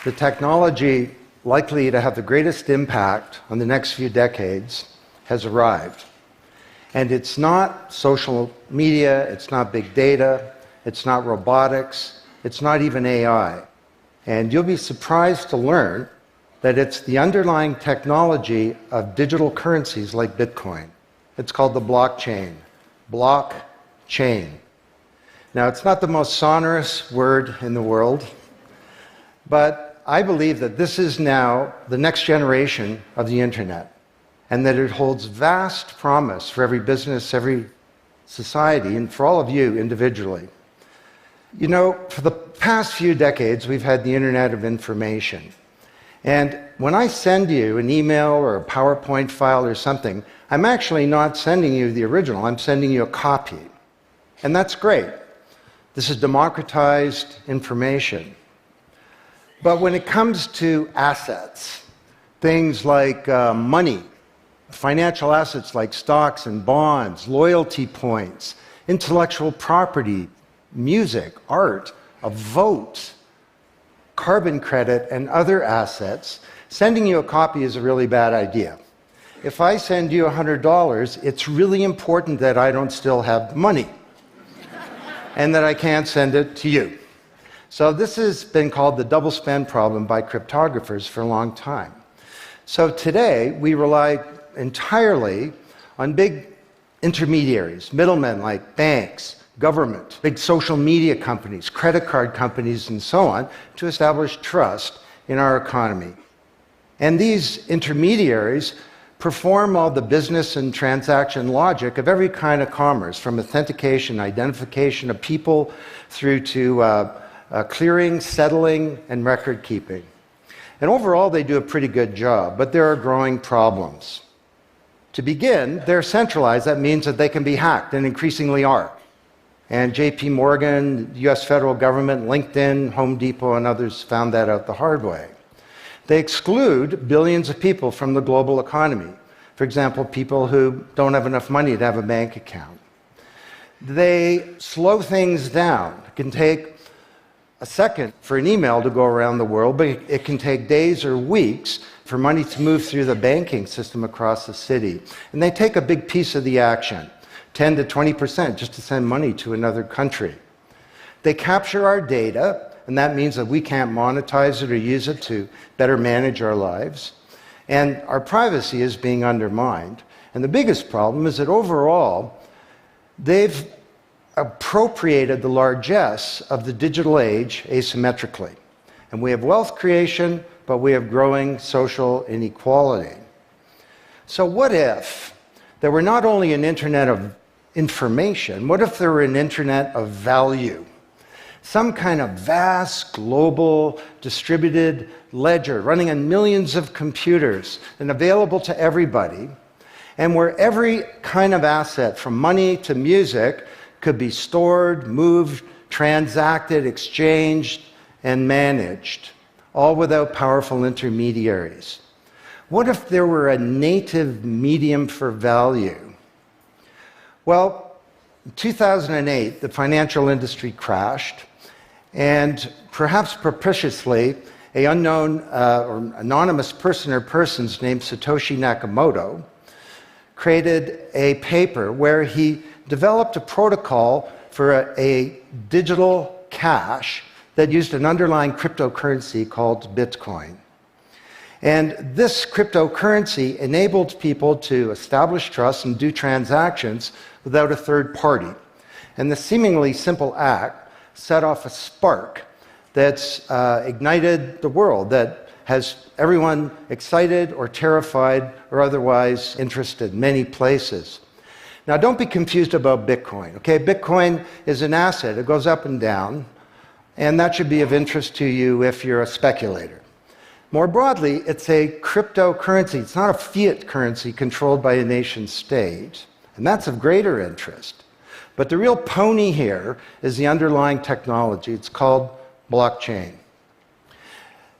the technology likely to have the greatest impact on the next few decades has arrived. And it's not social media, it's not big data, it's not robotics, it's not even AI. And you'll be surprised to learn that it's the underlying technology of digital currencies like Bitcoin. It's called the blockchain. Blockchain. Now, it's not the most sonorous word in the world, but I believe that this is now the next generation of the internet, and that it holds vast promise for every business, every society, and for all of you individually. You know, for the past few decades, we've had the Internet of Information. And when I send you an email or a PowerPoint file or something, I'm actually not sending you the original, I'm sending you a copy. And that's great. This is democratized information. But when it comes to assets, things like money, financial assets like stocks and bonds, loyalty points, intellectual property, music, art, a vote, carbon credit, and other assets, sending you a copy is a really bad idea. If I send you $100, it's really important that I don't still have the money and that I can't send it to you. So this has been called the double spend problem by cryptographers for a long time. So today, we rely entirely on big intermediaries, middlemen like banks, government, big social media companies, credit card companies, and so on, to establish trust in our economy. And these intermediaries perform all the business and transaction logic of every kind of commerce, from authentication, identification of people, through to clearing, settling, and record keeping. And overall, they do a pretty good job, but there are growing problems. To begin, they're centralized. That means that they can be hacked, and increasingly are. And JP Morgan, the US federal government, LinkedIn, Home Depot, and others found that out the hard way. They exclude billions of people from the global economy. For example, people who don't have enough money to have a bank account. They slow things down. It can take a second for an email to go around the world, but it can take days or weeks for money to move through the banking system across the city. And they take a big piece of the action, 10 to 20%, just to send money to another country. They capture our data, and that means that we can't monetize it or use it to better manage our lives. And our privacy is being undermined. And the biggest problem is that overall, they've appropriated the largesse of the digital age asymmetrically. And we have wealth creation, but we have growing social inequality. So what if there were not only an internet of information, what if there were an internet of value? Some kind of vast, global, distributed ledger running on millions of computers and available to everybody, and where every kind of asset, from money to music, could be stored, moved, transacted, exchanged, and managed, all without powerful intermediaries. What if there were a native medium for value? Well, in 2008, the financial industry crashed, and perhaps propitiously, an unknown or anonymous person or persons named Satoshi Nakamoto created a paper where he developed a protocol for a digital cash that used an underlying cryptocurrency called Bitcoin. And this cryptocurrency enabled people to establish trust and do transactions without a third party. And the seemingly simple act set off a spark that's ignited the world, that has everyone excited or terrified or otherwise interested in many places. Now, don't be confused about Bitcoin, okay? Bitcoin is an asset. It goes up and down, and that should be of interest to you if you're a speculator. More broadly, it's a cryptocurrency. It's not a fiat currency controlled by a nation state, and that's of greater interest. But the real pony here is the underlying technology. It's called blockchain.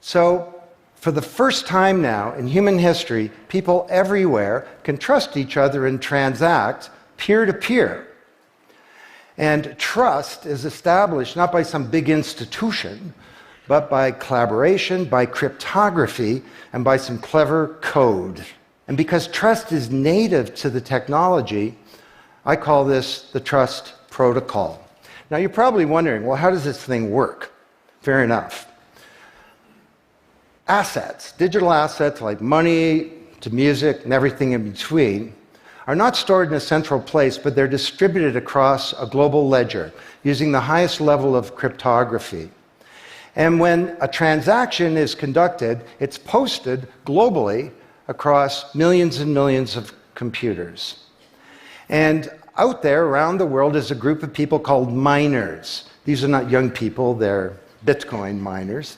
So, for the first time now in human history, people everywhere can trust each other and transact peer-to-peer. And trust is established not by some big institution, but by collaboration, by cryptography, and by some clever code. And because trust is native to the technology, I call this the trust protocol. Now you're probably wondering, well, how does this thing work? Fair enough. Assets, digital assets like money to music and everything in between, are not stored in a central place, but they're distributed across a global ledger using the highest level of cryptography. And when a transaction is conducted, it's posted globally across millions and millions of computers. And out there around the world is a group of people called miners. These are not young people, they're Bitcoin miners.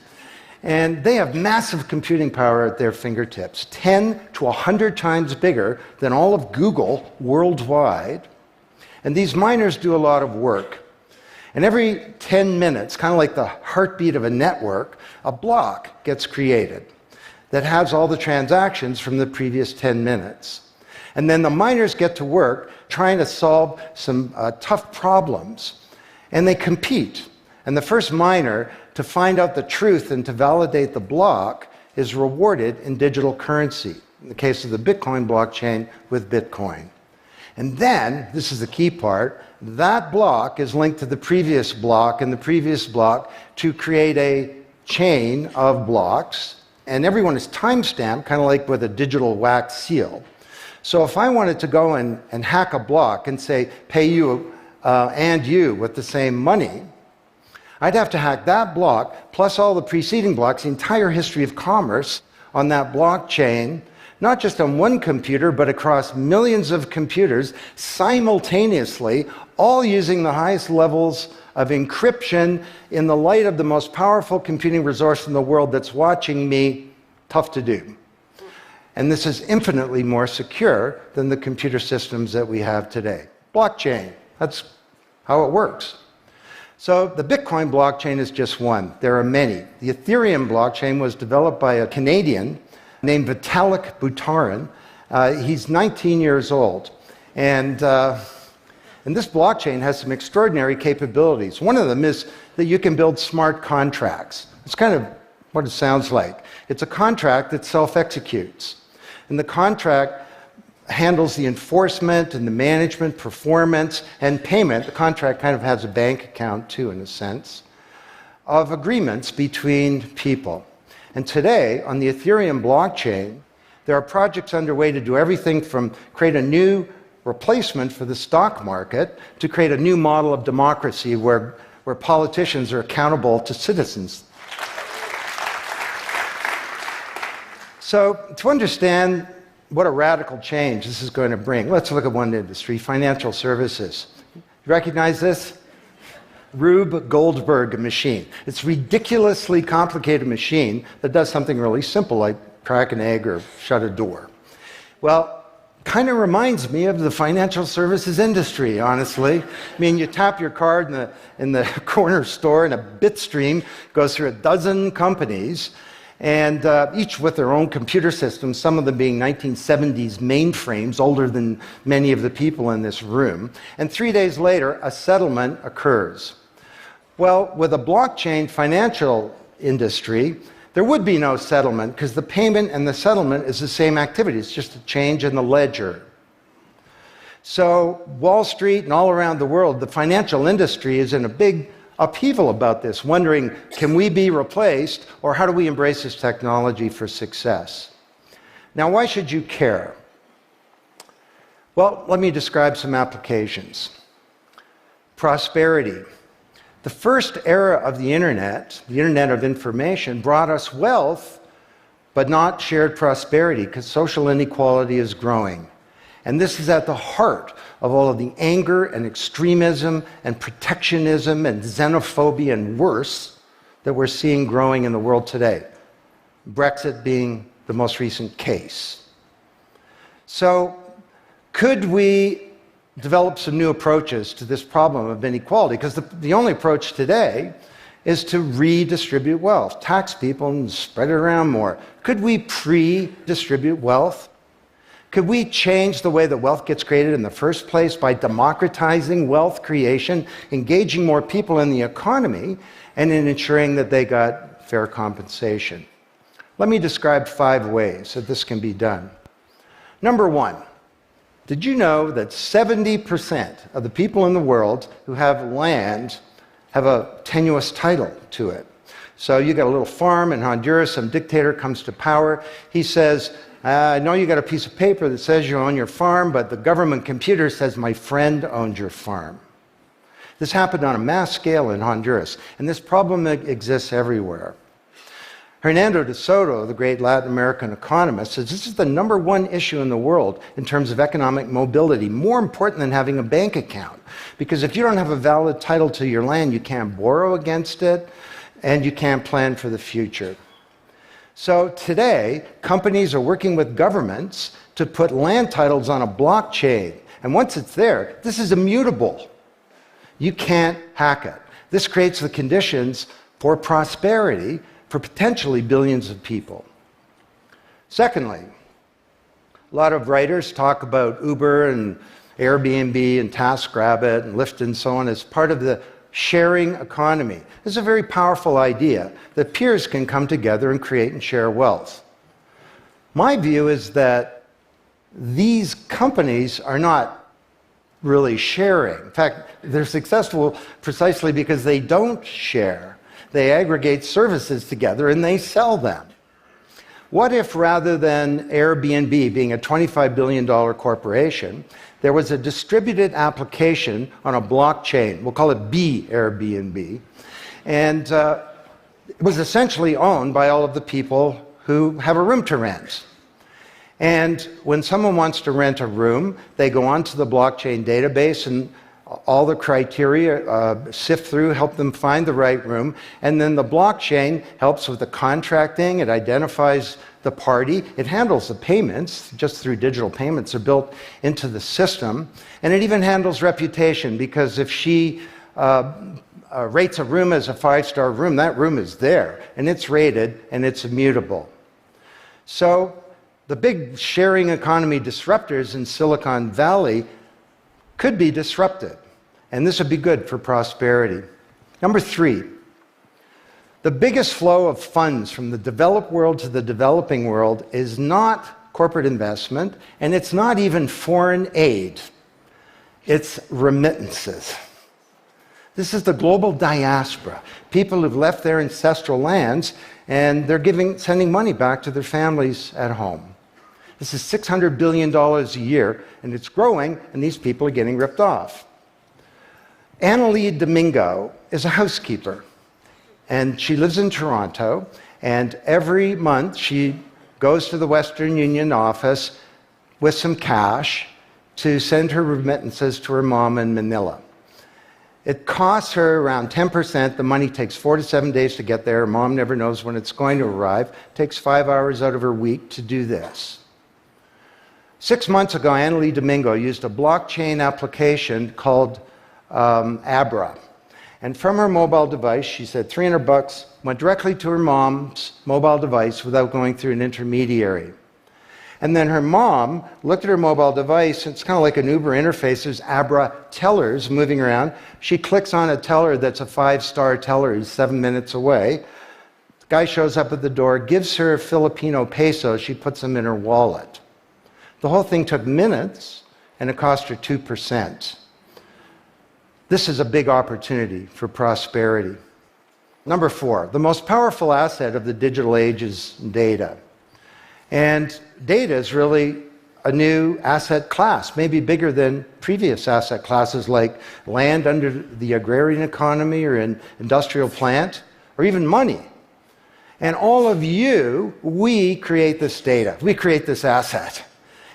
And they have massive computing power at their fingertips, 10 to 100 times bigger than all of Google worldwide. And these miners do a lot of work. And every 10 minutes, kind of like the heartbeat of a network, a block gets created that has all the transactions from the previous 10 minutes. And then the miners get to work trying to solve some tough problems. And they compete. And the first miner to find out the truth and to validate the block is rewarded in digital currency, in the case of the Bitcoin blockchain with Bitcoin. And then, this is the key part, that block is linked to the previous block and the previous block to create a chain of blocks. And everyone is timestamped, kind of like with a digital wax seal. So if I wanted to go and hack a block and say, pay you and you with the same money, I'd have to hack that block, plus all the preceding blocks, the entire history of commerce on that blockchain, not just on one computer, but across millions of computers simultaneously, all using the highest levels of encryption in the light of the most powerful computing resource in the world that's watching me. Tough to do. And this is infinitely more secure than the computer systems that we have today. Blockchain, that's how it works. So the Bitcoin blockchain is just one. There are many. The Ethereum blockchain was developed by a Canadian named Vitalik Buterin. He's 19 years old. And this blockchain has some extraordinary capabilities. One of them is that you can build smart contracts. It's kind of what it sounds like. It's a contract that self-executes. And the contract handles the enforcement and the management, performance, and payment. The contract kind of has a bank account, too, in a sense, of agreements between people. And today, on the Ethereum blockchain, there are projects underway to do everything from create a new replacement for the stock market to create a new model of democracy where politicians are accountable to citizens. So to understand what a radical change this is going to bring, let's look at one industry, financial services. You recognize this? Rube Goldberg machine. It's a ridiculously complicated machine that does something really simple like crack an egg or shut a door. Well, kind of reminds me of the financial services industry, honestly. I mean, you tap your card in the corner store and a bit stream goes through a dozen companies, and each with their own computer systems, some of them being 1970s mainframes, older than many of the people in this room. And 3 days later, a settlement occurs. Well, with a blockchain financial industry, there would be no settlement because the payment and the settlement is the same activity. It's just a change in the ledger. So Wall Street and all around the world, the financial industry is in a big upheaval about this, wondering, can we be replaced, or how do we embrace this technology for success? Now, why should you care? Well, let me describe some applications. Prosperity. The first era of the Internet of information, brought us wealth, but not shared prosperity, because social inequality is growing. And this is at the heart of all of the anger and extremism and protectionism and xenophobia and worse that we're seeing growing in the world today. Brexit being the most recent case. So, could we develop some new approaches to this problem of inequality? Because the only approach today is to redistribute wealth, tax people and spread it around more. Could we pre-distribute wealth? Could we change the way that wealth gets created in the first place by democratizing wealth creation, engaging more people in the economy, and in ensuring that they got fair compensation. Let me describe 5 ways that this can be done. Number 1, did you know that 70% of the people in the world who have land have a tenuous title to it? So you got a little farm in Honduras, some dictator comes to power. He says, I know you got a piece of paper that says you own your farm, but the government computer says my friend owns your farm. This happened on a mass scale in Honduras, and this problem exists everywhere. Hernando de Soto, the great Latin American economist, says this is the number 1 issue in the world in terms of economic mobility, more important than having a bank account. Because if you don't have a valid title to your land, you can't borrow against it, and you can't plan for the future. So today, companies are working with governments to put land titles on a blockchain. And once it's there, this is immutable. You can't hack it. This creates the conditions for prosperity for potentially billions of people. Secondly, a lot of writers talk about Uber and Airbnb and TaskRabbit and Lyft and so on as part of the sharing economy. This is a very powerful idea that peers can come together and create and share wealth. My view is that these companies are not really sharing. In fact, they're successful precisely because they don't share. They aggregate services together and they sell them. What if rather than Airbnb being a $25 billion corporation, there was a distributed application on a blockchain, we'll call it Airbnb, and it was essentially owned by all of the people who have a room to rent. And when someone wants to rent a room, they go onto the blockchain database and all the criteria sift through, help them find the right room, and then the blockchain helps with the contracting, it identifies the party, it handles the payments, just through digital payments are built into the system, and it even handles reputation, because if she rates a room as a 5-star room, that room is there, and it's rated, and it's immutable. So the big sharing economy disruptors in Silicon Valley could be disrupted, and this would be good for prosperity. Number 3, the biggest flow of funds from the developed world to the developing world is not corporate investment, and it's not even foreign aid. It's remittances. This is the global diaspora, people who've left their ancestral lands, and they're sending money back to their families at home. This is $600 billion a year, and it's growing, and these people are getting ripped off. Annalie Domingo is a housekeeper, and she lives in Toronto, and every month she goes to the Western Union office with some cash to send her remittances to her mom in Manila. It costs her around 10%. The money takes 4 to 7 days to get there. Her mom never knows when it's going to arrive. It takes 5 hours out of her week to do this. 6 months ago, Annalie Domingo used a blockchain application called Abra. And from her mobile device, she said $300 went directly to her mom's mobile device without going through an intermediary. And then her mom looked at her mobile device, and it's kind of like an Uber interface. There's Abra tellers moving around. She clicks on a teller that's a 5-star teller who's 7 minutes away. The guy shows up at the door, gives her Filipino pesos. She puts them in her wallet. The whole thing took minutes, and it cost her 2%. This is a big opportunity for prosperity. Number 4, the most powerful asset of the digital age is data. And data is really a new asset class, maybe bigger than previous asset classes like land under the agrarian economy or an industrial plant, or even money. And all of you, we create this data. We create this asset.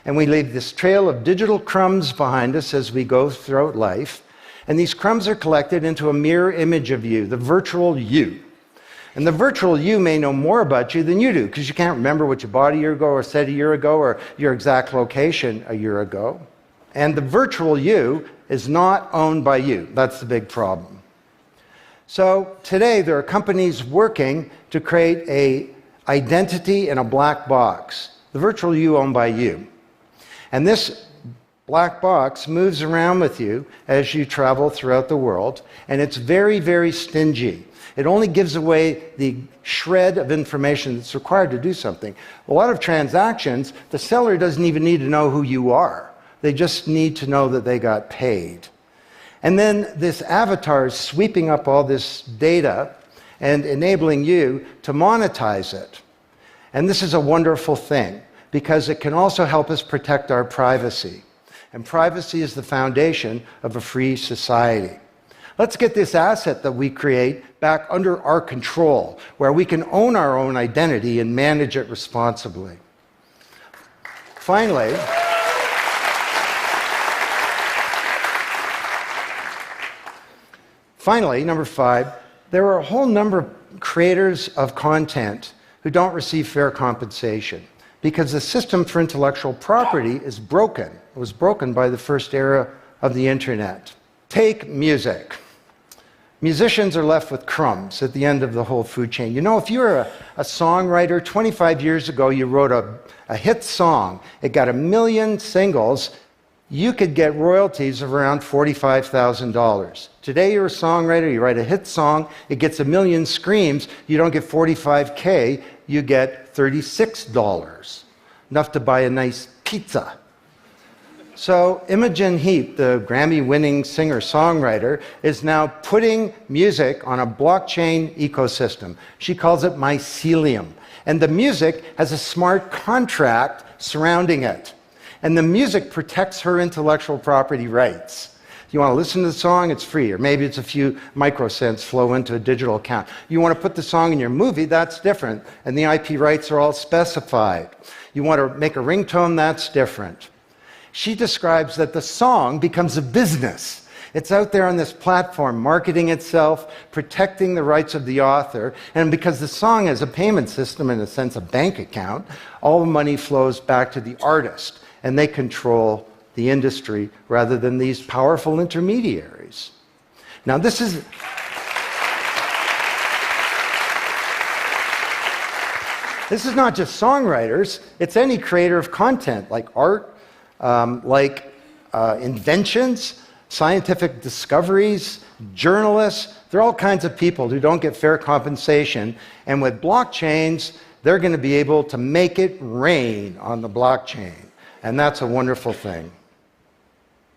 And we leave this trail of digital crumbs behind us as we go throughout life. And these crumbs are collected into a mirror image of you, the virtual you. And the virtual you may know more about you than you do, because you can't remember what you bought a year ago or said a year ago or your exact location a year ago. And the virtual you is not owned by you. That's the big problem. So today there are companies working to create an identity in a black box. The virtual you owned by you. And this black box moves around with you as you travel throughout the world, and it's very, very stingy. It only gives away the shred of information that's required to do something. A lot of transactions, the seller doesn't even need to know who you are. They just need to know that they got paid. And then this avatar is sweeping up all this data and enabling you to monetize it. And this is a wonderful thing, because it can also help us protect our privacy. And privacy is the foundation of a free society. Let's get this asset that we create back under our control, where we can own our own identity and manage it responsibly. Finally, number 5, there are a whole number of creators of content who don't receive fair compensation because the system for intellectual property is broken. It was broken by the first era of the internet. Take music. Musicians are left with crumbs at the end of the whole food chain. You know, if you're a songwriter, 25 years ago you wrote a hit song, it got 1 million singles, you could get royalties of around $45,000. Today you're a songwriter, you write a hit song, it gets 1 million streams, you don't get $45K, you get $36. Enough to buy a nice pizza. So Imogen Heap, the Grammy-winning singer-songwriter, is now putting music on a blockchain ecosystem. She calls it mycelium. And the music has a smart contract surrounding it. And the music protects her intellectual property rights. You want to listen to the song, it's free, or maybe it's a few microcents flow into a digital account. You want to put the song in your movie, that's different, and the IP rights are all specified. You want to make a ringtone, that's different. She describes that the song becomes a business. It's out there on this platform, marketing itself, protecting the rights of the author, and because the song has a payment system, in a sense, a bank account, all the money flows back to the artist, and they control the industry rather than these powerful intermediaries. Now, this is not just songwriters, it's any creator of content, like art, inventions, scientific discoveries, journalists. There are all kinds of people who don't get fair compensation, and with blockchains, they're going to be able to make it rain on the blockchain, and that's a wonderful thing.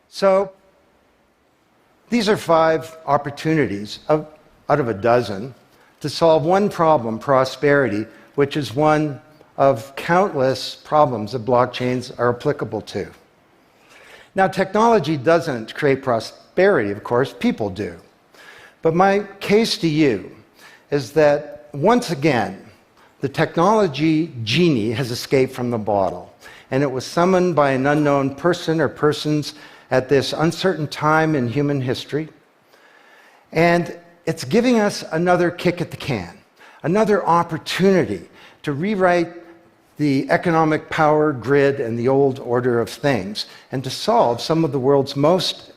So these are 5 opportunities out of a dozen to solve one problem, prosperity, which is one of countless problems that blockchains are applicable to. Now, technology doesn't create prosperity, of course, people do. But my case to you is that, once again, the technology genie has escaped from the bottle, and it was summoned by an unknown person or persons at this uncertain time in human history, and it's giving us another kick at the can, another opportunity to rewrite the economic power grid and the old order of things, and to solve some of the world's most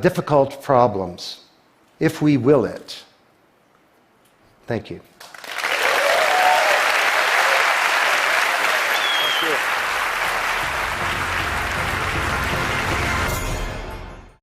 difficult problems, if we will it. Thank you.